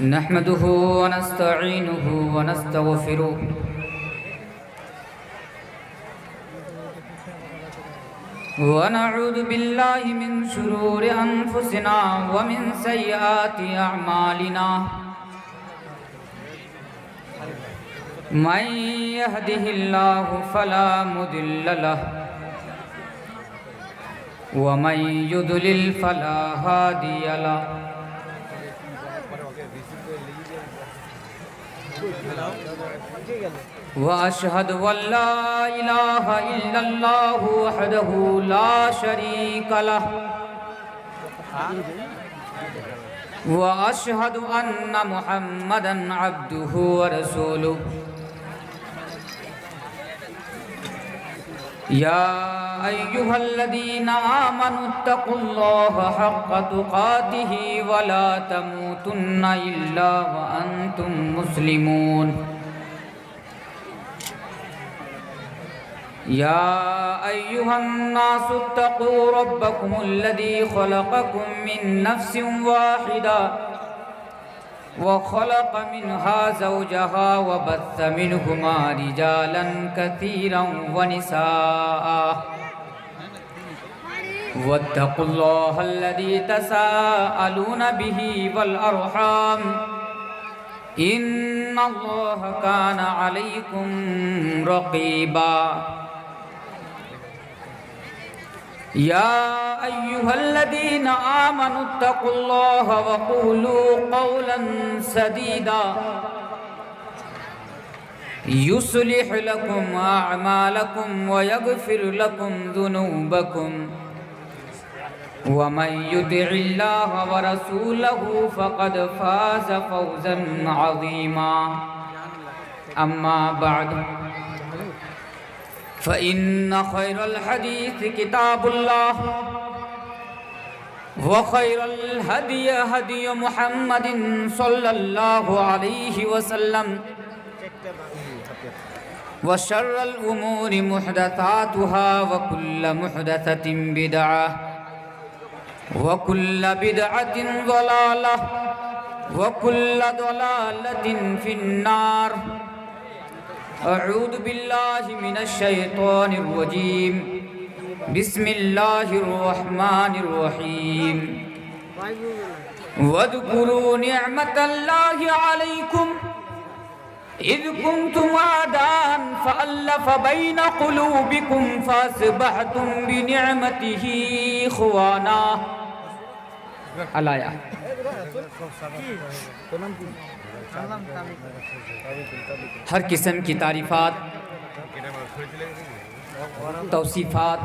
نحمده ونستعينه ونستغفره ونعوذ بالله من شرور أنفسنا ومن سيئات أعمالنا من يهده الله فلا مضل له ومن يضلل فلا هادي له وأشهد أن لا إله إلا الله وحده لا شريك له وأشهد أن محمدًا عبده ورسوله يا أيها الذين آمنوا اتقوا الله حق تقاته ولا تموتن إلا وأنتم مسلمون يا أيها الناس اتقوا ربكم الذي خلقكم من نفس واحدة وخلق منها زوجها وبث منهما رجالا كثيرا ونساء واتقوا الله الذي تساءلون به والأرحام إن الله كان عليكم رقيبا يا أيها الذين آمنوا اتقوا الله وقولوا قولا سديدا يصلح لكم أعمالكم ويغفر لكم ذنوبكم ومن يطع الله ورسوله فقد فاز فوزا عظيما أما بعد فإن خير الحديث كتاب الله وخير الهدي هدي محمد صلى الله عليه وسلم وشر الأمور محدثاتها وكل محدثة بدعة وكل بدعة ضلالة وكل ضلالة في النار أعوذ بالله من الشيطان الرجيم بسم الله الرحمن الرحيم واذكروا نعمة الله عليكم إذ كنتم أعداء فألف بين قلوبكم فأصبحتم بنعمته إخوانا الآية ہر قسم کی تعریفات توصیفات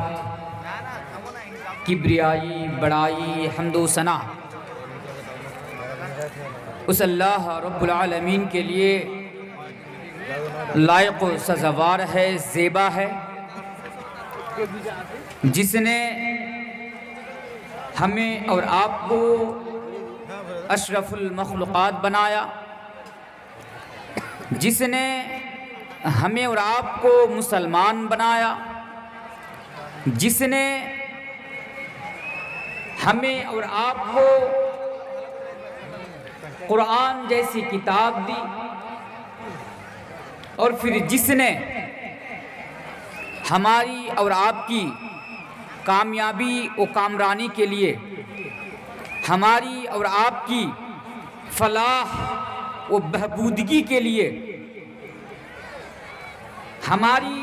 کبریائی بڑائی حمد و ثنا اس اللہ رب العالمین کے لیے لائق و سزاوار ہے، زیبا ہے، جس نے ہمیں اور آپ کو اشرف المخلوقات بنایا، جس نے ہمیں اور آپ کو مسلمان بنایا، جس نے ہمیں اور آپ کو قرآن جیسی کتاب دی، اور پھر جس نے ہماری اور آپ کی کامیابی و کامرانی کے لیے، ہماری اور آپ کی فلاح و بہبودگی کے لیے، ہماری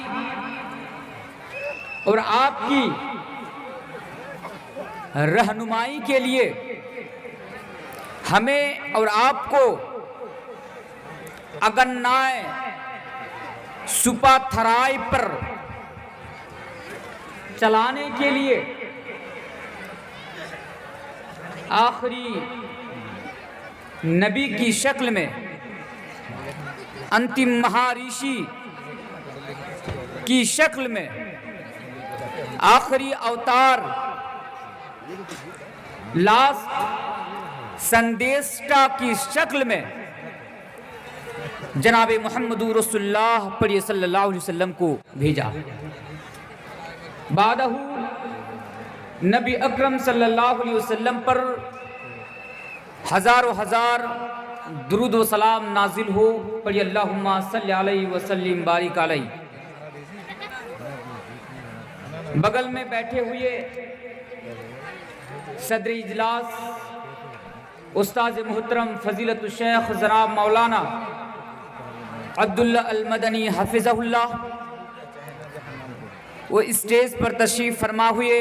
اور آپ کی رہنمائی کے لیے ہمیں اور آپ کو اگنائے سپا تھرائی پر چلانے کے لیے آخری نبی کی شکل میں، انتم مہارشی کی شکل میں، آخری اوتار لاسٹ سندیشٹا کی شکل میں جناب محمد رسول اللہ صلی اللہ علیہ وسلم کو بھیجا۔ بعدہ نبی اکرم صلی اللہ علیہ وسلم پر ہزاروں ہزار درود و سلام نازل ہو، پڑھی اللہم صلی علیہ وسلم بارک علیہ۔ بغل میں بیٹھے ہوئے صدر اجلاس استاذ محترم فضیلت الشیخ جناب مولانا عبداللہ المدنی حفظہ اللہ، وہ اسٹیج پر تشریف فرما ہوئے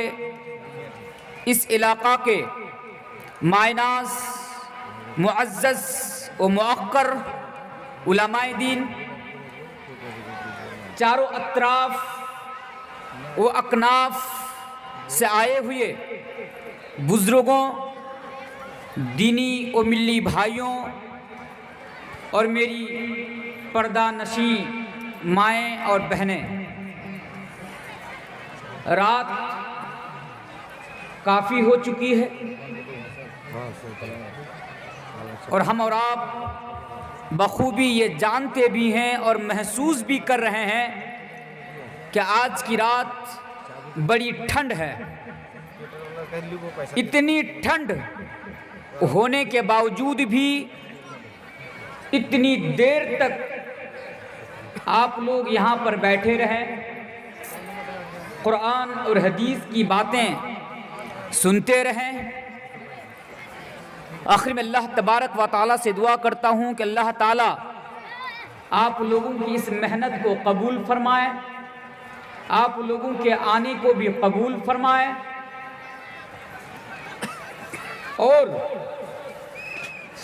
اس علاقہ کے مائناز معزز و موقر علماء دین، چاروں اطراف و اکناف سے آئے ہوئے بزرگوں، دینی و ملی بھائیوں اور میری پردہ نشین مائیں اور بہنیں، رات کافی ہو چکی ہے اور ہم اور آپ بخوبی یہ جانتے بھی ہیں اور محسوس بھی کر رہے ہیں کہ آج کی رات بڑی ٹھنڈ ہے۔ اتنی ٹھنڈ ہونے کے باوجود بھی اتنی دیر تک آپ لوگ یہاں پر بیٹھے رہے، قرآن اور حدیث کی باتیں سنتے رہیں۔ آخر میں اللہ تبارک و تعالیٰ سے دعا کرتا ہوں کہ اللہ تعالیٰ آپ لوگوں کی اس محنت کو قبول فرمائے، آپ لوگوں کے آنے کو بھی قبول فرمائے، اور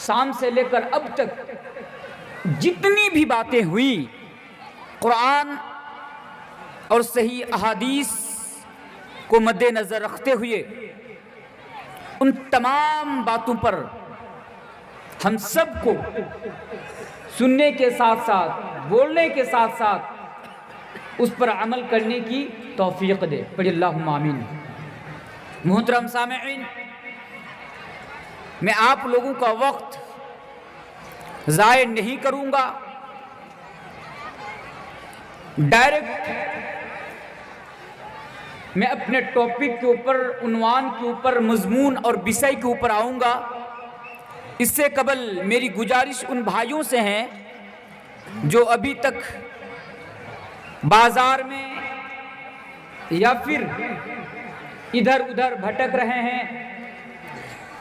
شام سے لے کر اب تک جتنی بھی باتیں ہوئی قرآن اور صحیح احادیث کو مد نظر رکھتے ہوئے ان تمام باتوں پر ہم سب کو سننے کے ساتھ ساتھ، بولنے کے ساتھ ساتھ اس پر عمل کرنے کی توفیق دے، پڑھی اللہم آمین۔ محترم سامعین، میں آپ لوگوں کا وقت ضائع نہیں کروں گا، ڈائریکٹ میں اپنے ٹاپک کے اوپر، عنوان کے اوپر، مضمون اور وشے کے اوپر آؤں گا۔ اس سے قبل میری گزارش ان بھائیوں سے ہے جو ابھی تک بازار میں یا پھر ادھر ادھر بھٹک رہے ہیں،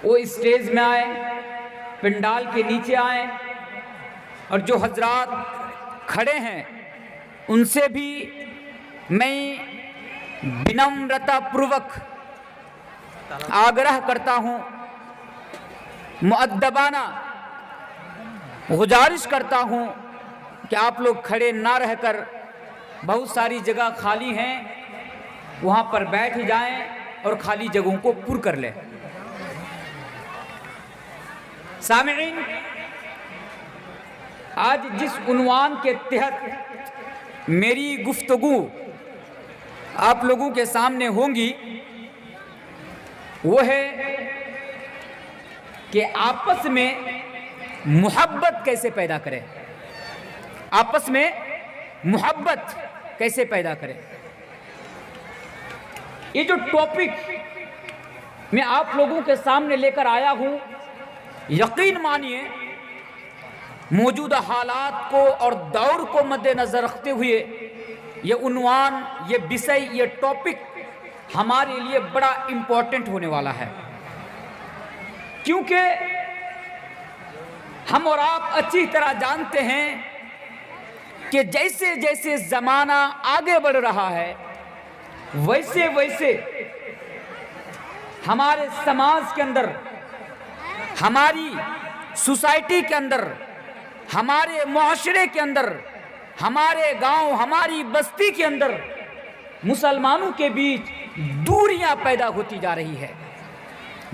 وہ اسٹیج میں آئے، پنڈال کے نیچے آئیں، اور جو حضرات کھڑے ہیں ان سے بھی میں بنمرتا پوروک آگرہ کرتا ہوں، مؤدبانہ گزارش کرتا ہوں کہ آپ لوگ کھڑے نہ رہ کر، بہت ساری جگہ خالی ہیں، وہاں پر بیٹھ جائیں اور خالی جگہوں کو پر کر لیں۔ سامعین، آج جس عنوان کے تحت میری گفتگو آپ لوگوں کے سامنے ہوں گی وہ ہے کہ آپس میں محبت کیسے پیدا کریں، آپس میں محبت کیسے پیدا کریں۔ یہ جو ٹاپک میں آپ لوگوں کے سامنے لے کر آیا ہوں، یقین مانیے موجودہ حالات کو اور دور کو مد نظر رکھتے ہوئے یہ عنوان، یہ وشے، یہ ٹاپک ہمارے لیے بڑا امپورٹنٹ ہونے والا ہے، کیونکہ ہم اور آپ اچھی طرح جانتے ہیں کہ جیسے جیسے زمانہ آگے بڑھ رہا ہے ویسے ویسے ہمارے سماج کے اندر، ہماری سوسائٹی کے اندر، ہمارے معاشرے کے اندر، ہمارے گاؤں، ہماری بستی کے اندر مسلمانوں کے بیچ دوریاں پیدا ہوتی جا رہی ہے۔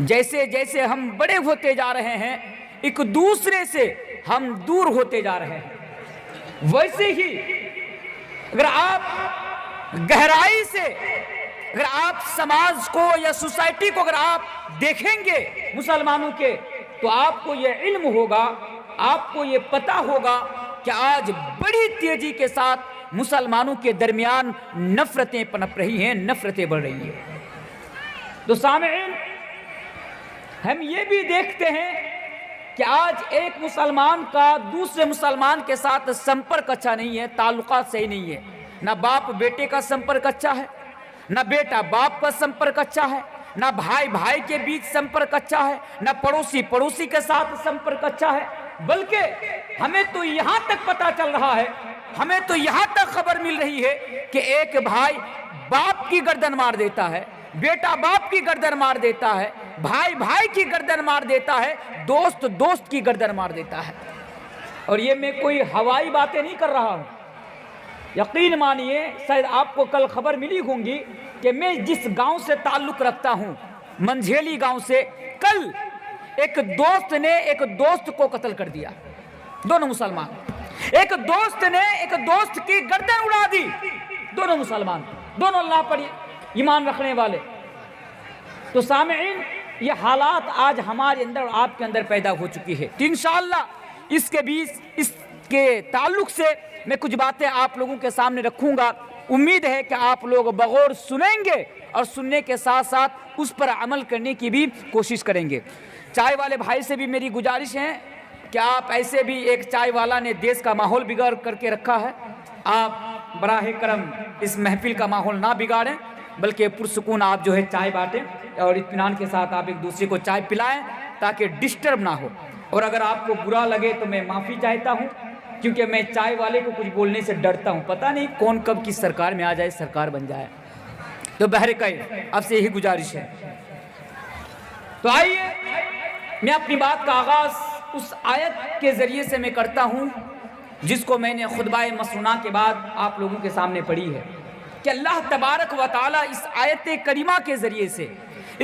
جیسے جیسے ہم بڑے ہوتے جا رہے ہیں، ایک دوسرے سے ہم دور ہوتے جا رہے ہیں۔ ویسے ہی اگر آپ گہرائی سے، اگر آپ سماج کو یا سوسائٹی کو اگر آپ دیکھیں گے مسلمانوں کے، تو آپ کو یہ علم ہوگا، آپ کو یہ پتہ ہوگا کہ آج بڑی تیزی کے ساتھ مسلمانوں کے درمیان نفرتیں پنپ رہی ہیں، نفرتیں بڑھ رہی ہیں۔ تو سامعین، ہم یہ بھی دیکھتے ہیں کہ آج ایک مسلمان کا دوسرے مسلمان کے ساتھ سمپرک اچھا نہیں ہے، تعلقات صحیح نہیں ہے. نہ باپ بیٹے کا سمپرک اچھا ہے، نہ بیٹا باپ کا سمپرک اچھا ہے، نہ بھائی بھائی کے بیچ سمپرک اچھا ہے، نہ پڑوسی پڑوسی کے ساتھ سمپرک اچھا ہے. بلکہ ہمیں تو یہاں تک پتا چل رہا ہے، ہمیں تو یہاں تک خبر مل رہی ہے کہ ایک بھائی باپ کی گردن مار دیتا ہے، بیٹا باپ کی گردن مار دیتا ہے، بھائی بھائی کی گردن مار دیتا ہے، دوست دوست کی گردن مار دیتا ہے. اور یہ میں کوئی ہوائی باتیں نہیں کر رہا ہوں. یقین مانیے شاید آپ کو کل خبر ملی ہوگی کہ میں جس گاؤں سے تعلق رکھتا ہوں، منجھیلی گاؤں سے، کل ایک دوست نے ایک دوست کو قتل کر دیا. دونوں مسلمان. ایک دوست نے ایک دوست کی گردن اڑا دی. دونوں مسلمان، دونوں اللہ پر ایمان رکھنے والے. تو سامعین، یہ حالات آج ہمارے اندر اور آپ کے اندر پیدا ہو چکی ہے. تو انشاءاللہ اس کے تعلق سے میں کچھ باتیں آپ لوگوں کے سامنے رکھوں گا. امید ہے کہ آپ لوگ بغور سنیں گے اور سننے کے ساتھ ساتھ اس پر عمل کرنے کی بھی کوشش کریں گے. چائے والے بھائی سے بھی میری گزارش ہے کہ آپ ایسے بھی، ایک چائے والا نے دیس کا ماحول بگاڑ کر کے رکھا ہے، آپ براہ کرم اس محفل کا ماحول نہ بگاڑیں، بلکہ پرسکون آپ جو ہے چائے بانٹیں اور اطمینان کے ساتھ آپ ایک دوسرے کو چائے پلائیں تاکہ ڈسٹرب نہ ہو. اور اگر آپ کو برا لگے تو میں معافی چاہتا ہوں، کیونکہ میں چائے والے کو کچھ بولنے سے ڈرتا ہوں. پتہ نہیں کون کب کس سرکار میں آ جائے، سرکار بن جائے. تو بہرکیف اب سے یہی گزارش ہے. تو آئیے میں اپنی بات کا آغاز اس آیت کے ذریعے سے میں کرتا ہوں جس کو میں نے خطبہ مسنونہ کے بعد آپ لوگوں کے سامنے پڑھی ہے، کہ اللہ تبارک و تعالیٰ اس آیت کریمہ کے ذریعے سے،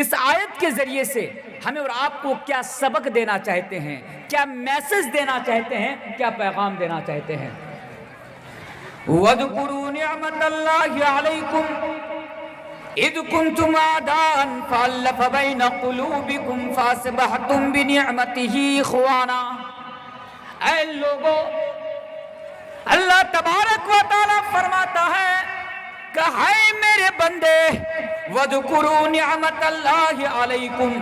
اس آیت کے ذریعے سے ہمیں اور آپ کو کیا سبق دینا چاہتے ہیں، کیا میسج دینا چاہتے ہیں، کیا پیغام دینا چاہتے ہیں. وَاذْكُرُوا نِعْمَةَ اللَّهِ عَلَيْكُمْ اِذْ كُنْتُمْ أَعْدَاءً فَأَلَّفَ بَيْنَ قُلُوبِكُمْ فَأَصْبَحْتُمْ بِنِعْمَتِهِ إِخْوَانًا. اے لوگو، اللہ تبارک و تعالیٰ فرماتا ہے کہ ہے میرے بندے، وَاذْكُرُوا نِعْمَةَ اللَّهِ عَلَيْكُمْ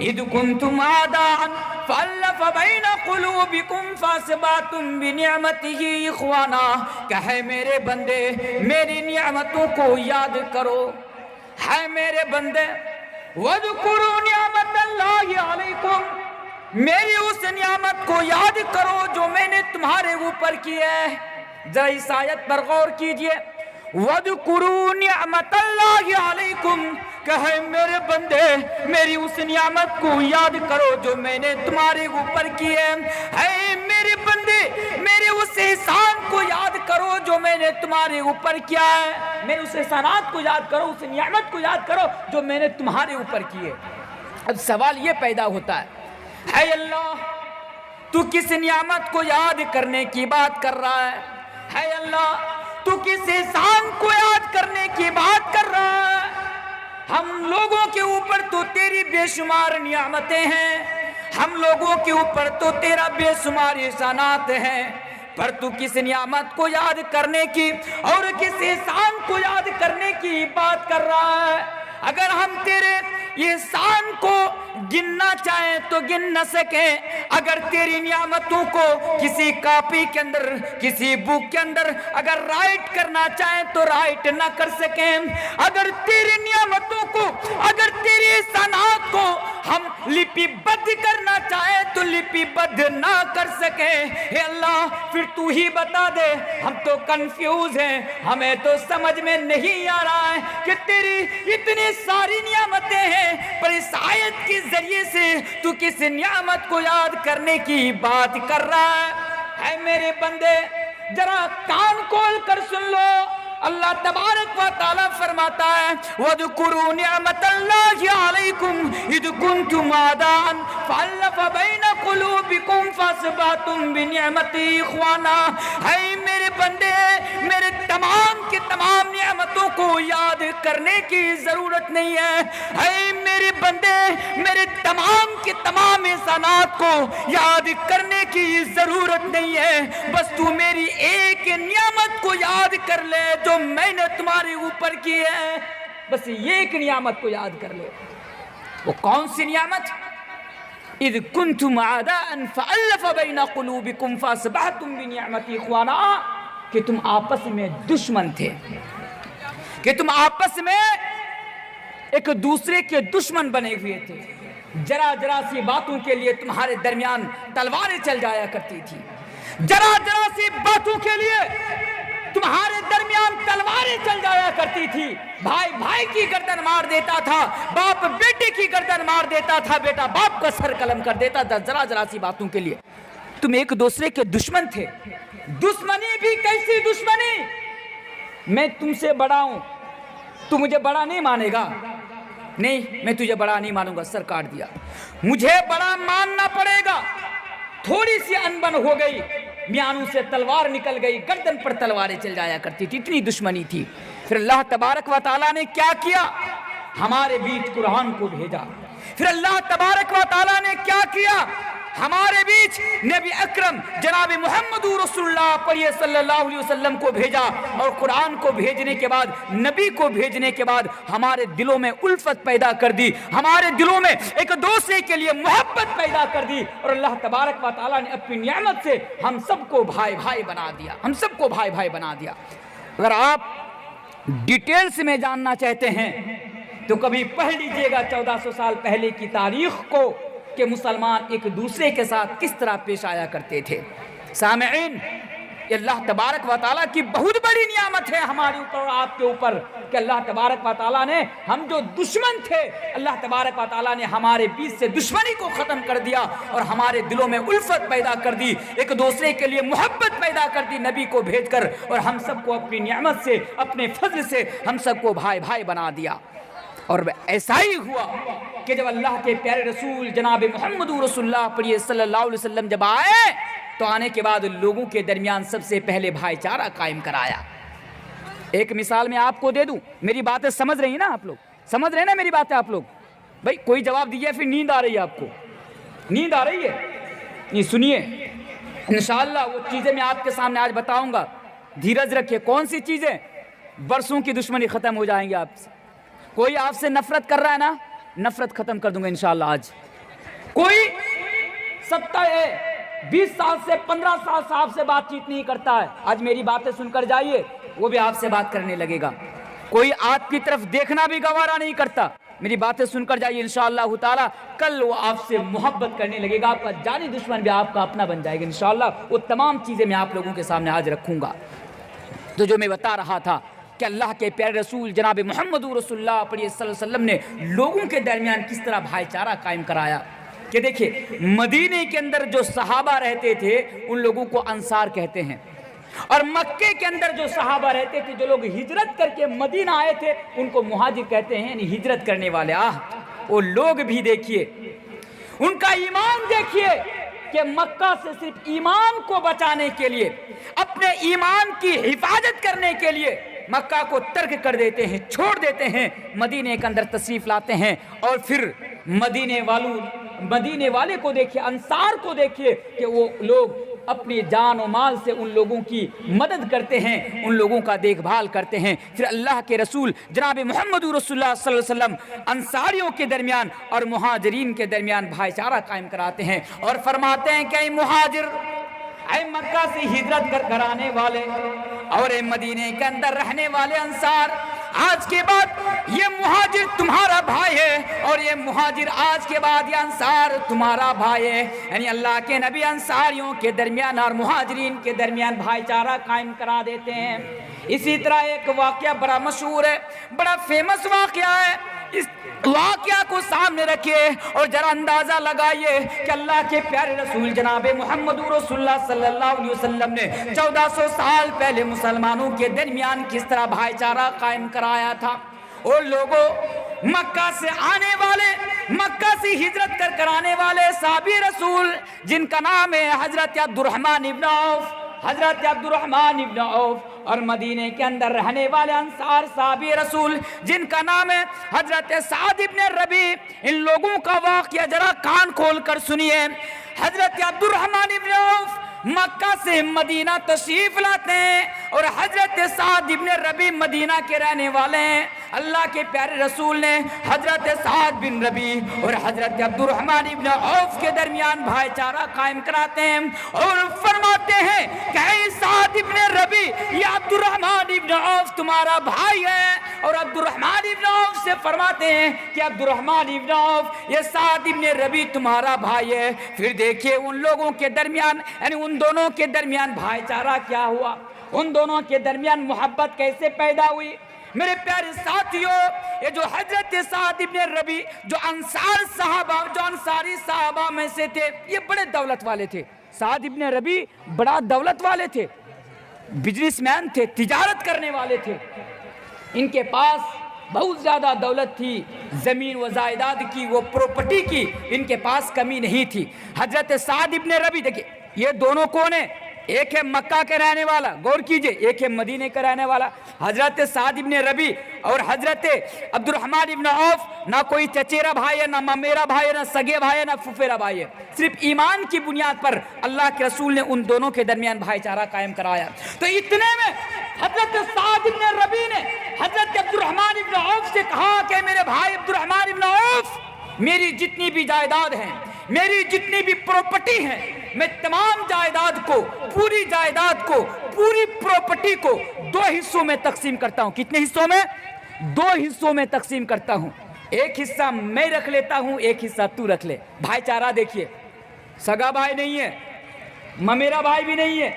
اِذْ كُنْتُمْ أَعْدَاءً فَأَلَّفَ بَيْنَ قُلُوبِكُمْ فَأَصْبَحْتُمْ بِنِعْمَتِهِ إِخْوَانًا. کہ ہے میرے بندے، میری نعمتوں کو یاد کرو. ہے میرے بندے، وَاذْكُرُوا نِعْمَةَ اللَّهِ عَلَيْكُمْ، میری اس نعمت کو یاد کرو جو میں نے تمہارے اوپر کی ہے. ذرا اس آیت پر غور کیجئے. وَاذْكُرُوا نِعْمَةَ اللَّهِ عَلَيْكُمْ، کہ ہے میرے بندے میری اس نعمت کو یاد کرو جو میں نے تمہارے اوپر کی ہے. اے میرے بندے میرے اس احسان کو یاد کرو جو میں نے تمہارے اوپر کیا ہے. میرے اس احسانات کو یاد کرو، اس نعمت کو یاد کرو جو میں نے تمہارے اوپر کی ہے. اب سوال یہ پیدا ہوتا ہے، اے اللہ تو کس نعمت کو یاد کرنے کی بات کر رہا ہے؟ اے اللہ تو کس احسان کو یاد کرنے کی بات کر رہا ہے؟ ہم لوگوں کے اوپر تو تیری بے شمار نعمتیں ہیں، ہم لوگوں کے اوپر تو تیرا بے شمار احسانات ہیں، پر تو کس نعمت کو یاد کرنے کی اور کس احسان کو یاد کرنے کی بات کر رہا ہے؟ اگر ہم تیرے احسان کو گننا چاہیں تو گن نہ سکیں، اگر تیری نعمتوں کو کسی کاپی کے اندر، کسی بک کے اندر اگر رائٹ کرنا چاہیں تو رائٹ نہ کر سکیں، اگر تیری نعمتوں کو، اگر تیری احسانات کو ہم لپی بدھ کرنا چاہیں تو لپی بدھ نہ کر سکیں. اے اللہ پھر تو ہی بتا دے، ہم تو کنفیوز ہیں، ہمیں تو سمجھ میں نہیں آ رہا ہے کہ تیری اتنی ساری نعمتیں ہیں، پر اس آیت کے ذریعے سے تو کس نعمت کو یاد کرنے کی بات کر رہا ہے؟ اے میرے بندے ذرا کان کھول کر سن لو. اللہ تبارک و تعالیٰ فرماتا ہے وَاذْكُرُوا نِعْمَةَ اللَّهِ عَلَيْكُمْ اِذْ كُنْتُمْ أَعْدَاءً فَأَلَّفَ بَيْنَ قُلُوبِكُمْ فَأَصْبَحْتُمْ بِنِعْمَتِهِ إِخْوَانًا. اے میرے بندے میرے تمام کے تمام نعمتوں کو یاد کرنے کی ضرورت نہیں ہے. اے میرے بندے میرے تمام کے تمام احسانات کو یاد کرنے کی ضرورت نہیں ہے، بس تو میری ایک نعمت کو یاد کر لے جو میں نے تمہارے اوپر کی ہے. بس یہ ایک نعمت کو یاد کر لے. وہ کون سی نعمت؟ اذ کنتم اعداء فالف بین قلوبکم فاصبحتم بنعمتی اخوانا، کہ تم آپس میں دشمن تھے، کہ تم آپس میں ایک دوسرے کے دشمن بنے ہوئے تھے، ذرا ذرا سی باتوں کے لیے تمہارے درمیان تلواریں چل جایا کرتی تھی، ذرا ذرا سی باتوں کے لیے تمہارے درمیان تلواریں چل جایا کرتی تھی، بھائی بھائی کی گردن مار دیتا تھا، باپ بیٹے کی گردن مار دیتا تھا، بیٹا باپ کا سر قلم کر دیتا تھا، ذرا ذرا سی باتوں کے لیے تم ایک دوسرے کے دشمن تھے۔ دشمنی بھی کیسی دشمنی؟ میں تم سے بڑا ہوں، تو مجھے بڑا نہیں مانے گا؟ نہیں، میں تجھے بڑا نہیں مانوں گا، سر کاٹ دیا، مجھے بڑا ماننا پڑے گا۔ تھوڑی سی انبن ہو گئی، میانوں سے تلوار نکل گئی، گردن پر تلواریں چل جایا کرتی تھی، اتنی دشمنی تھی۔ پھر اللہ تبارک و تعالیٰ نے کیا کیا؟ ہمارے بیچ قرآن کو بھیجا۔ پھر اللہ تبارک و تعالیٰ نے کیا کیا؟ ہمارے بیچ نبی اکرم جناب محمد رسول اللہ پڑھیے صلی اللہ علیہ وسلم کو بھیجا، اور قرآن کو بھیجنے کے بعد، نبی کو بھیجنے کے بعد ہمارے دلوں میں الفت پیدا کر دی، ہمارے دلوں میں ایک دوسرے کے لیے محبت پیدا کر دی، اور اللہ تبارک و تعالیٰ نے اپنی نعمت سے ہم سب کو بھائی بھائی بنا دیا، ہم سب کو بھائی بھائی بنا دیا۔ اگر آپ ڈیٹیلز میں جاننا چاہتے ہیں تو کبھی پڑھ لیجئے گا 1400 سال پہلے کی تاریخ کو، کہ مسلمان ایک دوسرے کے ساتھ کس طرح پیش آیا کرتے تھے۔ سامعین، یہ اللہ تبارک و تعالیٰ کی بہت بڑی نعمت ہے ہمارے اوپر اور آپ کے اوپر، کہ اللہ تبارک و تعالیٰ نے ہم جو دشمن تھے، اللہ تبارک و تعالیٰ نے ہمارے بیچ سے دشمنی کو ختم کر دیا، اور ہمارے دلوں میں الفت پیدا کر دی، ایک دوسرے کے لیے محبت پیدا کر دی نبی کو بھیج کر، اور ہم سب کو اپنی نعمت سے، اپنے فضل سے ہم سب کو بھائی بھائی بنا دیا۔ اور ایسا ہی ہوا کہ جب اللہ کے پیارے رسول جناب محمد رسول اللہ پڑھیے صلی اللہ علیہ وسلم جب آئے، تو آنے کے بعد لوگوں کے درمیان سب سے پہلے بھائی چارہ قائم کرایا۔ ایک مثال میں آپ کو دے دوں، میری باتیں سمجھ رہی ہیں نا آپ لوگ؟ سمجھ رہے ہیں نا میری باتیں آپ لوگ؟ بھائی کوئی جواب دیجیے، پھر نیند آ رہی ہے آپ کو؟ نیند آ رہی ہے؟ نہیں، سنیے، انشاءاللہ وہ چیزیں میں آپ کے سامنے آج بتاؤں گا، دھیرج رکھیے۔ کون سی چیزیں؟ برسوں کی دشمنی ختم ہو جائیں گی آپ سے۔ کوئی آپ سے نفرت کر رہا ہے نا، نفرت ختم کر دوں گا انشاءاللہ آج۔ کوئی 20 سال سے 15 سال سے آپ سے بات چیت نہیں کرتا ہے، آج میری باتیں سن کر جائیے، وہ بھی آپ سے بات کرنے لگے گا۔ کوئی آپ کی طرف دیکھنا بھی گوارا نہیں کرتا، میری باتیں سن کر جائیے، انشاءاللہ تعالی کل وہ آپ سے محبت کرنے لگے گا، آپ کا جانی دشمن بھی آپ کا اپنا بن جائے گا انشاءاللہ۔ وہ تمام چیزیں میں آپ لوگوں کے سامنے آج رکھوں گا۔ تو جو میں بتا رہا تھا کہ اللہ کے پیارے رسول جناب محمد رسول اللہ صلی اللہ علیہ وسلم نے لوگوں کے درمیان کس طرح بھائی چارہ قائم کرایا، کہ دیکھیں مدینے کے اندر جو صحابہ رہتے تھے ان لوگوں کو انصار کہتے ہیں، اور مکے کے اندر جو صحابہ رہتے تھے، جو لوگ ہجرت کر کے مدینہ آئے تھے، ان کو مہاجر کہتے ہیں، یعنی ہجرت کرنے والے۔ وہ لوگ بھی دیکھیے، ان کا ایمان دیکھیے، کہ مکہ سے صرف ایمان کو بچانے کے لیے، اپنے ایمان کی حفاظت کرنے کے لیے مکہ کو ترک کر دیتے ہیں، چھوڑ دیتے ہیں، مدینے کے اندر تشریف لاتے ہیں، اور پھر مدینے والے کو دیکھیے، انصار کو دیکھیے، کہ وہ لوگ اپنی جان و مال سے ان لوگوں کی مدد کرتے ہیں، ان لوگوں کا دیکھ بھال کرتے ہیں۔ پھر اللہ کے رسول جناب محمد رسول اللہ صلی اللہ علیہ وسلم انصاریوں کے درمیان اور مہاجرین کے درمیان بھائی چارہ قائم کراتے ہیں، اور فرماتے ہیں کہ اے مہاجر، اے مکہ سے ہجرت کر آنے والے، اور اے مدینے کے اندر رہنے والے انصار، آج کے بعد یہ مہاجر تمہارا بھائی ہے، اور یہ مہاجر آج کے بعد یہ انصار تمہارا بھائی ہے۔ یعنی اللہ کے نبی انصاریوں کے درمیان اور مہاجرین کے درمیان بھائی چارہ قائم کرا دیتے ہیں۔ اسی طرح ایک واقعہ بڑا مشہور ہے، بڑا فیمس واقعہ ہے، اس واقعہ کو سامنے رکھیے اور ذرا اندازہ لگائیے کہ اللہ کے پیارے رسول جناب محمد رسول اللہ صلی اللہ علیہ وسلم نے 1400 سال پہلے مسلمانوں کے درمیان کس طرح بھائی چارہ قائم کرایا تھا۔ اور لوگوں، مکہ سے آنے والے، مکہ سے ہجرت کر آنے والے صحابی رسول جن کا نام ہے حضرت عبد الرحمن ابن عوف، حضرت عبد الرحمن ابن عوف، اور مدینے کے اندر رہنے والے انصار صحابی رسول جن کا نام ہے حضرت سعد ابن ربیع، ان لوگوں کا واقعہ ذرا کان کھول کر سنیے۔ حضرت عبد الرحمن ابن عوف مکہ سے مدینہ تشریف لاتے ہیں، اور حضرت سعد ابن ربی مدینہ کے رہنے والے ہیں. اللہ کے پیارے رسول نے حضرت سعد بن ربی اور حضرت عبد الرحمن ابن عوف کے درمیان بھائی چارہ قائم کراتے ہیں اور فرماتے ہیں کہ اے سعد ابن ربی یہ عبد الرحمن ابن عوف تمہارا بھائی ہے. اور عبد الرحمن ابن عوف سے فرماتے ہیں کہ عبد الرحمن ابن عوف یہ سعد ابن ربی تمہارا بھائی ہے. پھر دیکھیے ان لوگوں کے درمیان یعنی ان دونوں کے درمیان بھائی چارہ کیا ہوا, ان دونوں کے درمیان محبت کیسے پیدا ہوئی. میرے پیارے ساتھیوں, یہ جو حضرت سعد ابن ربی جو انصاری صحابہ میں سے تھے, یہ بڑے دولت والے تھے. سعد ابن ربی بڑا دولت والے تھے, بزنس مین تھے, تجارت کرنے والے تھے. ان کے پاس بہت زیادہ دولت تھی, زمین و جائیداد کی, وہ پراپرٹی کی ان کے پاس کمی نہیں تھی. حضرت سعد ابن ربی دیکھیے یہ دونوں کون ہیں, ایک ہے مکہ کے رہنے والا, غور کیجئے, ایک ہے مدینے کا رہنے والا. حضرت سعد ابن ربی اور حضرت عبد الرحمن ابن عوف نہ کوئی چچیرا بھائی ہے, نہ ممیرا بھائی ہے, نہ سگے بھائی ہے, نہ پھپھیرا بھائی ہے. صرف ایمان کی بنیاد پر اللہ کے رسول نے ان دونوں کے درمیان بھائی چارہ قائم کرایا. تو اتنے میں حضرت سعد ابن ربی نے حضرت عبد الرحمن ابن عوف سے کہا کہ میرے بھائی عبد الرحمن ابن عوف, میری جتنی بھی جائیداد ہیں, میری جتنی بھی پراپرٹی ہے, میں تمام جائیداد کو, پوری جائیداد کو, پوری پراپرٹی کو 2 حصوں میں تقسیم کرتا ہوں. کتنے حصوں میں؟ 2 حصوں میں تقسیم کرتا ہوں. ایک حصہ میں رکھ لیتا ہوں, ایک حصہ تو رکھ لے. بھائی چارہ دیکھیے, سگا بھائی نہیں ہے, ممیرا بھائی بھی نہیں ہے,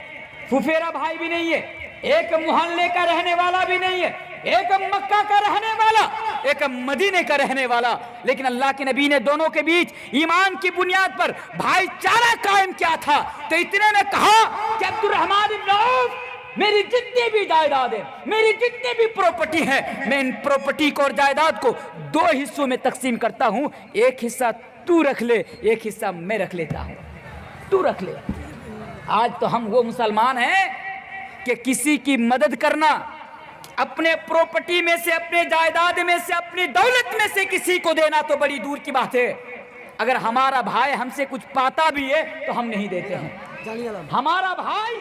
پھپھیرا بھائی بھی نہیں ہے, ایک محلے کا رہنے والا بھی نہیں ہے, ایک مکہ کا رہنے والا, ایک مدینے کا رہنے والا. لیکن اللہ کے نبی نے دونوں کے بیچ ایمان کی بنیاد پر بھائی چارہ قائم کیا تھا. تو اتنے میں کہا کہ عبد الرحمن ابن عوف, میری جتنی بھی جائیداد ہے, میری جتنی بھی پراپرٹی ہے, میں ان پراپرٹی کو اور جائیداد کو 2 حصوں میں تقسیم کرتا ہوں. ایک حصہ تو رکھ لے, ایک حصہ میں رکھ لیتا ہوں, تو رکھ لے. آج تو ہم وہ مسلمان ہیں کہ کسی کی مدد کرنا, اپنے پراپرٹی میں سے, اپنے جائیداد میں سے, اپنی دولت میں سے کسی کو دینا تو بڑی دور کی بات ہے. اگر ہمارا بھائی ہم سے کچھ پاتا بھی ہے تو ہم نہیں دیتے ہیں. ہمارا بھائی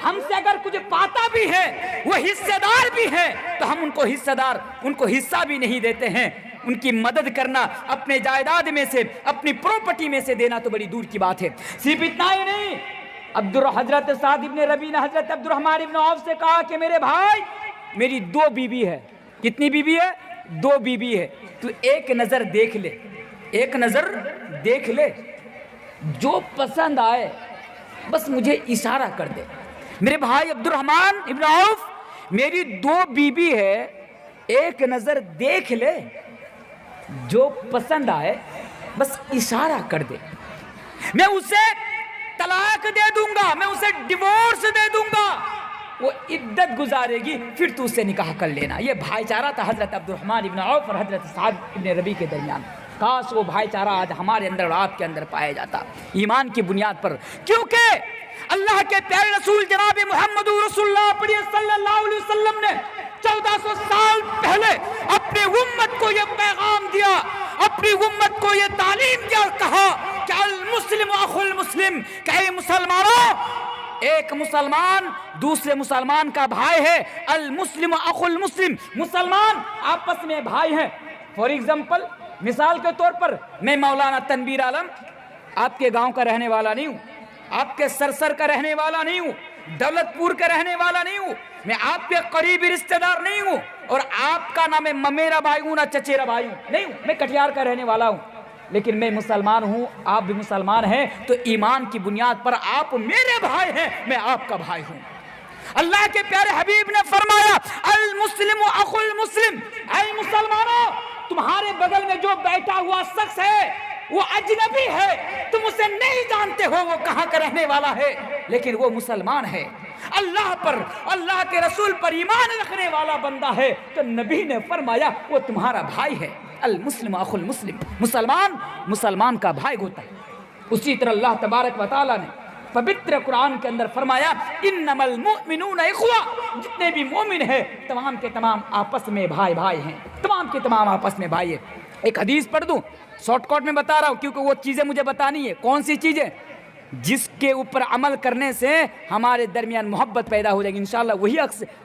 ہم سے اگر کچھ پاتا بھی ہے, وہ حصہ دار بھی ہے, تو ہم ان کو حصہ بھی نہیں دیتے ہیں. ان کی مدد کرنا, اپنے جائیداد میں سے, اپنی پراپرٹی میں سے دینا تو بڑی دور کی بات ہے. صرف اتنا ہی نہیں, حضرت سعد ابن ربی نے حضرت عبد الرحمن ابن عوف سے کہا کہ میرے بھائی میری 2 بیوی ہے. کتنی بیوی ہے؟ 2 بیوی ہے. تو ایک نظر دیکھ لے, ایک نظر دیکھ لے, جو پسند آئے بس مجھے اشارہ کر دے. میرے بھائی عبد الرحمن ابن عوف, میری 2 بیوی ہے, ایک نظر دیکھ لے, جو پسند آئے بس اشارہ کر دے, میں اسے طلاق دے دوں گا, میں اسے ڈیورس دے دوں گا, وہ عدت گزارے گی, پھر تو اس سے نکاح کر لینا. یہ بھائی چارہ تھا حضرت عبد الرحمن ابن عوف اور حضرت سعد ابن ربی کے درمیان. کاش وہ بھائی چارہ آج ہمارے اندر اور آپ کے اندر پایا جاتا, ایمان کی بنیاد پر. کیونکہ اللہ کے پیارے رسول جناب محمد رسول اللہ صلی اللہ علیہ وسلم نے 1400 سال پہلے اپنی امت کو یہ پیغام دیا, اپنی امت کو یہ تعلیم دیا, کہا کہ المسلم اخو المسلم, کہ اے مسلمانوں, ایک مسلمان دوسرے مسلمان کا بھائی ہے. المسلم اخو المسلم, مسلمان آپس میں بھائی ہیں. فار ایگزامپل, مثال کے طور پر, میں مولانا تنویر عالم آپ کے گاؤں کا رہنے والا نہیں ہوں, آپ کے سرسر کا رہنے والا نہیں ہوں, دولت پور کا رہنے والا نہیں ہوں, میں آپ کے قریبی رشتہ دار نہیں ہوں, اور آپ کا نہ میں ممیرا بھائی ہوں نہ چچیرا بھائی ہوں, نہیں ہوں, میں کٹیہار کا رہنے والا ہوں. لیکن میں مسلمان ہوں, آپ بھی مسلمان ہیں, تو ایمان کی بنیاد پر آپ میرے بھائی ہیں, میں آپ کا بھائی ہوں. اللہ کے پیارے حبیب نے فرمایا المسلم اخو المسلم, اے مسلمانوں, تمہارے بغل میں جو بیٹھا ہوا شخص ہے وہ اجنبی ہے, تم اسے نہیں جانتے ہو وہ کہاں کا رہنے والا ہے, لیکن وہ مسلمان ہے, اللہ پر, اللہ کے رسول پر ایمان رکھنے والا بندہ ہے, تو نبی نے فرمایا وہ تمہارا بھائی ہے. المسلم اخو المسلم, مسلمان مسلمان کا بھائی ہوتا ہے. اسی طرح اللہ تبارک و تعالیٰ نے پوتر قرآن کے اندر فرمایا انما المؤمنون اخوہ, جتنے بھی مومن ہیں تمام کے تمام آپس میں بھائی بھائی ہیں, تمام کے تمام آپس میں بھائی ہیں. ایک حدیث پڑھ دوں, شارٹ کٹ میں بتا رہا ہوں کیونکہ وہ چیزیں مجھے بتانی ہے. کون سی چیزیں؟ جس کے اوپر عمل کرنے سے ہمارے درمیان محبت پیدا ہو جائے گی انشاءاللہ.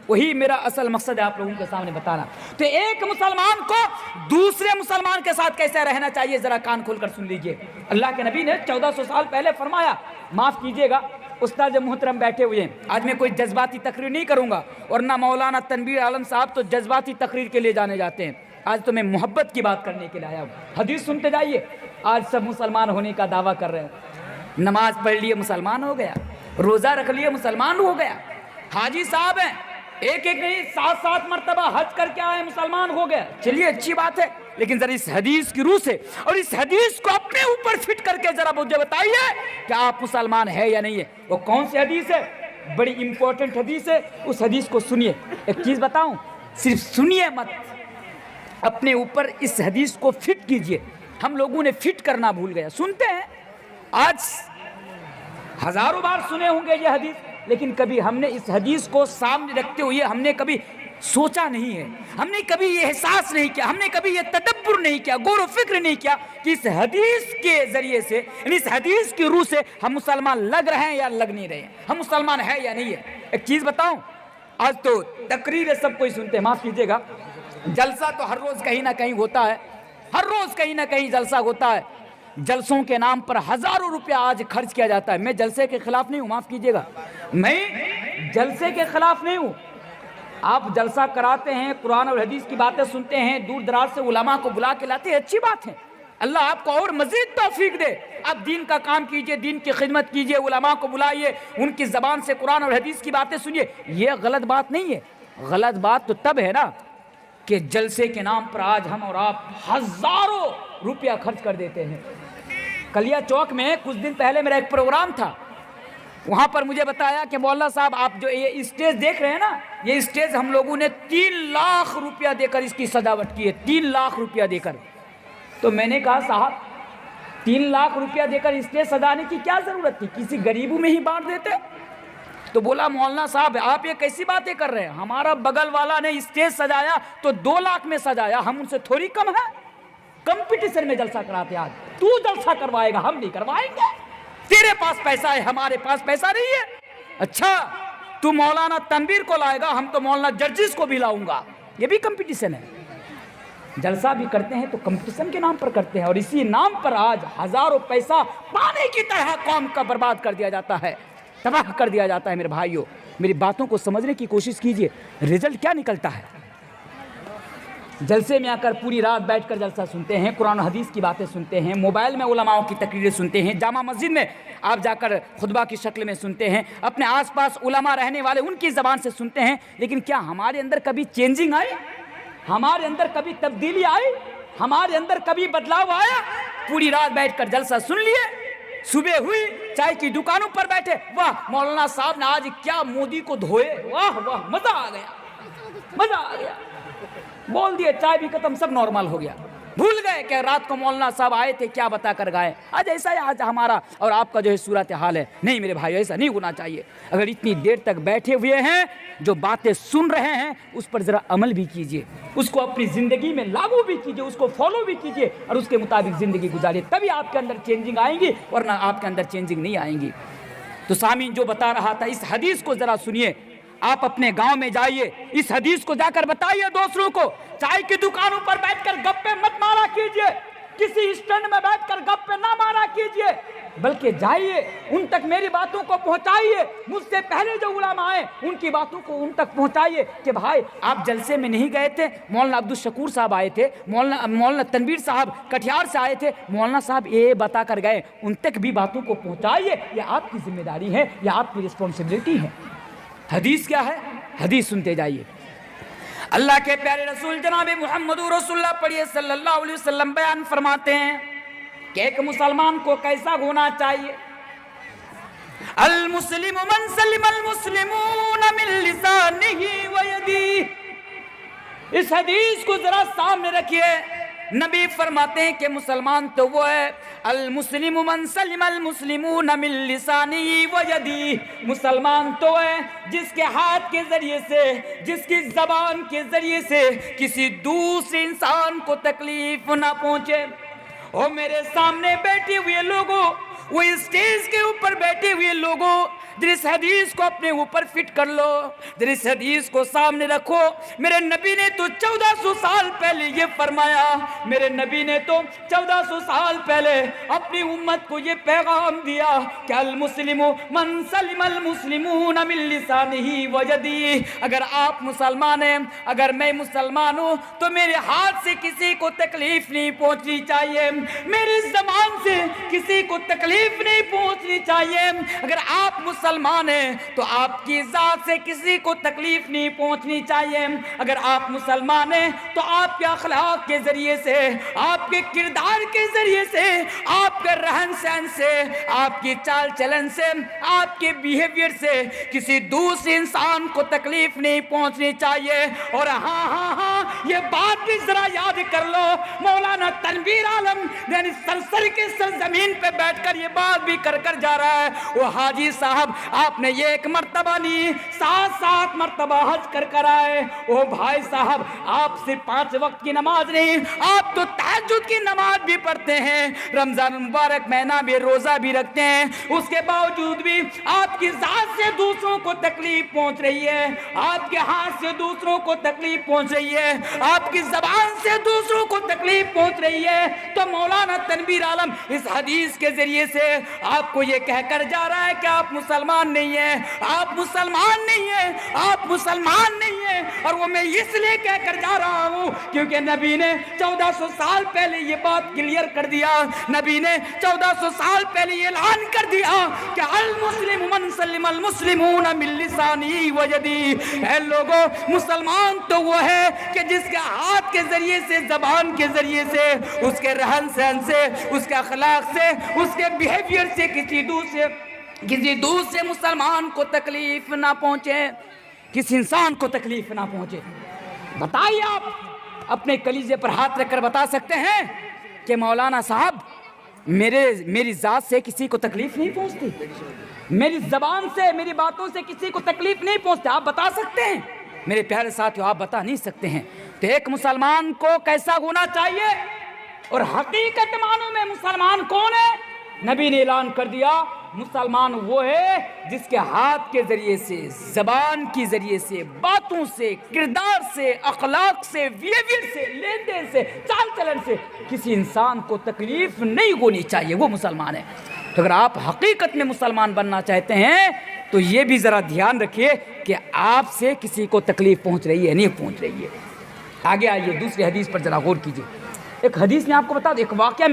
وہی میرا اصل مقصد ہے آپ لوگوں کے سامنے بتانا. تو ایک مسلمان کو دوسرے مسلمان کے ساتھ کیسے رہنا چاہیے ذرا کان کھول کر سن لیجئے. اللہ کے نبی نے 1400 سال پہلے فرمایا. معاف کیجئے گا استاد محترم بیٹھے ہوئے ہیں, آج میں کوئی جذباتی تقریر نہیں کروں گا, اور نہ مولانا تنویر عالم صاحب تو جذباتی تقریر کے لیے جانے جاتے ہیں. آج تو میں محبت کی بات کرنے کے لیے آیا ہوں. حدیث سنتے جائیے. آج سب مسلمان ہونے کا دعویٰ کر رہے ہیں. نماز پڑھ لیے مسلمان ہو گیا, روزہ رکھ لیے مسلمان ہو گیا. حاجی صاحب ہیں, ایک نہیں 7 مرتبہ حج کر کے آئے مسلمان ہو گیا. چلیے اچھی بات ہے, لیکن ذرا اس حدیث کی روح سے اور اس حدیث کو اپنے اوپر فٹ کر کے ذرا مجھے بتائیے کہ آپ مسلمان ہے یا نہیں ہے. وہ کون سی حدیث ہے؟ بڑی امپورٹنٹ حدیث ہے. اس حدیث کو سنیے. ایک چیز بتاؤں, صرف سنیے مت, اپنے اوپر اس حدیث کو فٹ کیجئے. ہم لوگوں نے فٹ کرنا بھول گیا. سنتے ہیں, آج ہزاروں بار سنے ہوں گے یہ حدیث, لیکن کبھی ہم نے اس حدیث کو سامنے رکھتے ہوئے ہم نے کبھی سوچا نہیں ہے, ہم نے کبھی یہ احساس نہیں کیا, ہم نے کبھی یہ تدبر نہیں کیا, غور و فکر نہیں کیا کہ اس حدیث کے ذریعے سے, یعنی اس حدیث کی روح سے ہم مسلمان لگ رہے ہیں یا لگ نہیں رہے ہیں, ہم مسلمان ہے یا نہیں ہے. ایک چیز بتاؤں, آج تو تقریر سب کوئی سنتے ہیں, معاف کیجیے گا, جلسہ تو ہر روز کہیں نہ کہیں ہوتا ہے, ہر روز کہیں نہ کہیں جلسہ ہوتا ہے. جلسوں کے نام پر ہزاروں روپیہ آج خرچ کیا جاتا ہے. میں جلسے کے خلاف نہیں ہوں, معاف کیجیے گا, میں جلسے کے خلاف نہیں ہوں. آپ جلسہ کراتے ہیں, قرآن اور حدیث کی باتیں سنتے ہیں, دور دراز سے علماء کو بلا کے لاتے ہیں, اچھی بات ہے. اللہ آپ کو اور مزید توفیق دے. آپ دین کا کام کیجئے, دین کی خدمت کیجئے, علماء کو بلائیے, ان کی زبان سے قرآن اور حدیث کی باتیں سنیے. یہ غلط بات نہیں ہے. غلط بات تو تب ہے نا کہ جلسے کے نام پر آج ہم اور آپ ہزاروں روپیہ خرچ کر دیتے ہیں. کلیا چوک میں کچھ دن پہلے میرا ایک پروگرام تھا, وہاں پر مجھے بتایا کہ مولانا صاحب آپ جو یہ اسٹیج دیکھ رہے ہیں نا, یہ اسٹیج ہم لوگوں نے 3 لاکھ روپیہ دے کر اس کی سجاوٹ کی ہے, 3 لاکھ روپیہ دے کر. تو میں نے کہا صاحب 3 لاکھ روپیہ دے کر اسٹیج سجانے کی کیا ضرورت تھی, کسی غریبوں میں ہی بانٹ دیتے. تو بولا مولانا صاحب آپ یہ کیسی باتیں کر رہے ہیں, ہمارا بغل والا نے اسٹیج سجایا تو 2 لاکھ میں سجایا, ہم ان سے تھوڑی کم ہے. کمپٹیشن میں جلسہ کراتے, آج تو جلسہ کروائے گا, ہم نہیں کروائیں گے. تیرے پاس پیسہ ہے, ہمارے پاس پیسہ نہیں ہے. اچھا تو مولانا تنویر کو لائے گا, ہم تو مولانا جرجس کو بھی لاؤں گا. یہ بھی کمپٹیشن ہے. جلسہ بھی کرتے ہیں تو کمپٹیشن کے نام پر کرتے ہیں, اور اسی نام پر آج ہزاروں پیسہ پانی کی طرح قوم کا برباد کر دیا جاتا ہے, تباہ کر دیا جاتا ہے. میرے بھائیوں, میری باتوں کو سمجھنے کی کوشش کیجئے. رزلٹ کیا نکلتا ہے؟ جلسے میں آ کر پوری رات بیٹھ کر جلسہ سنتے ہیں, قرآن و حدیث کی باتیں سنتے ہیں, موبائل میں علماء کی تقریریں سنتے ہیں, جامع مسجد میں آپ جا کر خطبہ کی شکل میں سنتے ہیں, اپنے آس پاس علماء رہنے والے ان کی زبان سے سنتے ہیں. لیکن کیا ہمارے اندر کبھی چینجنگ آئی, ہمارے اندر کبھی تبدیلی آئی, ہمارے اندر کبھی بدلاؤ آیا؟ پوری رات بیٹھ کر جلسہ سن لیے, صبح ہوئی چائے کی دکانوں پر بیٹھے, واہ مولانا صاحب نے آج کیا مودی کو دھوئے, واہ واہ مزہ آ گیا, مزہ آ گیا. بول دیے, چائے بھی ختم, سب نارمل ہو گیا. بھول گئے کہ رات کو مولانا صاحب آئے تھے, کیا بتا کر گئے. آج ایسا ہے, آج ہمارا اور آپ کا جو ہے صورتحال ہے. نہیں میرے بھائی, ایسا نہیں ہونا چاہیے. اگر اتنی دیر تک بیٹھے ہوئے ہیں, جو باتیں سن رہے ہیں, اس پر ذرا عمل بھی کیجئے, اس کو اپنی زندگی میں لاگو بھی کیجئے, اس کو فالو بھی کیجئے, اور اس کے مطابق زندگی گزاریے. تبھی آپ کے اندر چینجنگ آئیں گی, ورنہ آپ کے اندر چینجنگ نہیں آئیں گی. تو سامعین جو بتا رہا تھا, اس حدیث کو ذرا سنیے. آپ اپنے گاؤں میں جائیے, اس حدیث کو جا کر بتائیے دوسروں کو. چائے کی دکانوں پر بیٹھ کر گپے مت مارا کیجئے, کسی اسٹینڈ میں بیٹھ کر گپے نہ مارا کیجئے, بلکہ جائیے ان تک میری باتوں کو پہنچائیے. مجھ سے پہلے جو علماء آئے ان کی باتوں کو ان تک پہنچائیے کہ بھائی آپ جلسے میں نہیں گئے تھے, مولانا عبدالشکور صاحب آئے تھے, مولانا تنویر صاحب کٹیہار سے آئے تھے, مولانا صاحب یہ بتا کر گئے, ان تک بھی باتوں کو پہنچائیے. یہ آپ کی ذمہ داری ہے, یہ آپ کی رسپانسبلٹی ہے. حدیث کیا ہے؟ حدیث سنتے جائیے. اللہ کے پیارے رسول جناب محمد رسول اللہ پڑھیے صلی اللہ علیہ وسلم بیان فرماتے ہیں کہ ایک مسلمان کو کیسا ہونا چاہیے. المسلم من سلم المسلمون من لسانه ويده. اس حدیث کو ذرا سامنے رکھیے. نبی فرماتے ہیں کہ مسلمان تو وہ ہے, المسلم من سلم المسلمون من لسانه ويده. مسلمان تو ہے جس کے ہاتھ کے ذریعے سے, جس کی زبان کے ذریعے سے کسی دوسرے انسان کو تکلیف نہ پہنچے. اور میرے سامنے بیٹھے ہوئے لوگوں, وہ اسٹیج کے اوپر بیٹھے ہوئے لوگوں ذرا اس حدیث کو اپنے اوپر فٹ کر لو، ذرا اس حدیث کو سامنے رکھو۔ میرے نبی نے تو 1400 سال پہلے یہ فرمایا، میرے نبی نے تو 1400 سال پہلے اپنی امت کو یہ پیغام دیا کہ المسلم من سلم المسلمون من لسانہ و یدہ، اگر آپ مسلمان ہیں، اگر میں مسلمان ہوں تو میرے ہاتھ سے کسی کو تکلیف نہیں پہنچنی چاہیے، میری زبان سے کسی کو تکلیف نہیں پہنچنی چاہیے۔ اگر آپ مسلمان ہیں تو آپ کی ذات سے کسی کو تکلیف نہیں پہنچنی چاہیے۔ اگر آپ مسلمان ہیں تو آپ کے اخلاق کے ذریعے سے، آپ کے کردار کے ذریعے سے، آپ کے رہن سہن سے، آپ کی چال چلن سے، آپ کے بیہیویئر سے کسی دوسرے انسان کو تکلیف نہیں پہنچنی چاہیے۔ اور ہاں یہ بات بھی ذرا یاد کر لو، مولانا تنویر عالم یعنی سرسر کے سرزمین پہ بیٹھ کر یہ بات بھی کر جا رہا ہے، وہ حاجی صاحب آپ نے یہ ایک مرتبہ نہیں 7 مرتبہ حج کر آئے۔ او بھائی صاحب آپ سے 5 وقت کی نماز نہیں، آپ تو تہجد کی نماز بھی پڑھتے ہیں، رمضان مبارک مہینہ میں روزہ بھی رکھتے ہیں، اس کے باوجود بھی آپ کی ذات سے دوسروں کو تکلیف پہنچ رہی ہے، آپ کے ہاتھ سے دوسروں کو تکلیف پہنچ رہی ہے، آپ کی زبان سے دوسروں کو تکلیف پہنچ رہی ہے۔ تو مولانا تنویر عالم اس حدیث کے ذریعے سے آپ کو یہ کہہ کر جا رہا ہے کہ آپ مسلمان نہیں ہیں، آپ مسلمان نہیں ہیں، آپ مسلمان نہیں ہیں۔ اور وہ میں اس لیے کہہ کر جا رہا ہوں کیونکہ نبی نے 1400 سال پہلے یہ بات کلیئر کر دیا، نبی نے 1400 سال پہلے یہ اعلان کر دیا کہ المسلم من سلم المسلمون من لسانہ و یدہ۔ اے لوگوں، مسلمان تو وہ ہے کہ جس کے ہاتھ کے ذریعے سے، زبان کے ذریعے سے، اس کے رہن سہن سے، اس کے اخلاق سے، اس کے بیہیویئر سے کسی دوسرے مسلمان کو تکلیف نہ پہنچے، کسی انسان کو تکلیف نہ پہنچے۔ بتائیے آپ اپنے کلیجے پر ہاتھ رکھ کر بتا سکتے ہیں کہ مولانا صاحب میری ذات سے کسی کو تکلیف نہیں پہنچتی، میری زبان سے، میری باتوں سے کسی کو تکلیف نہیں پہنچتی؟ آپ بتا سکتے ہیں؟ میرے پیارے ساتھیو آپ بتا نہیں سکتے ہیں۔ تو ایک مسلمان کو کیسا ہونا چاہیے؟ اور حقیقت معنوں میں مسلمان کون ہے؟ نبی نے اعلان کر دیا، مسلمان وہ ہے جس کے ہاتھ کے ذریعے سے، زبان کی ذریعے سے، باتوں سے، کردار سے، اخلاق سے، بیہیویئر سے، لین دین سے، چال چلن سے کسی انسان کو تکلیف نہیں ہونی چاہیے، وہ مسلمان ہے۔ تو اگر آپ حقیقت میں مسلمان بننا چاہتے ہیں تو یہ بھی ذرا دھیان رکھیے کہ آپ سے کسی کو تکلیف پہنچ رہی ہے نہیں پہنچ رہی ہے۔ آگے آئیے دوسری حدیث پر ذرا غور کیجیے۔ ایک حدیث میں آپ کو بتا دوں، ایک واقعہ میں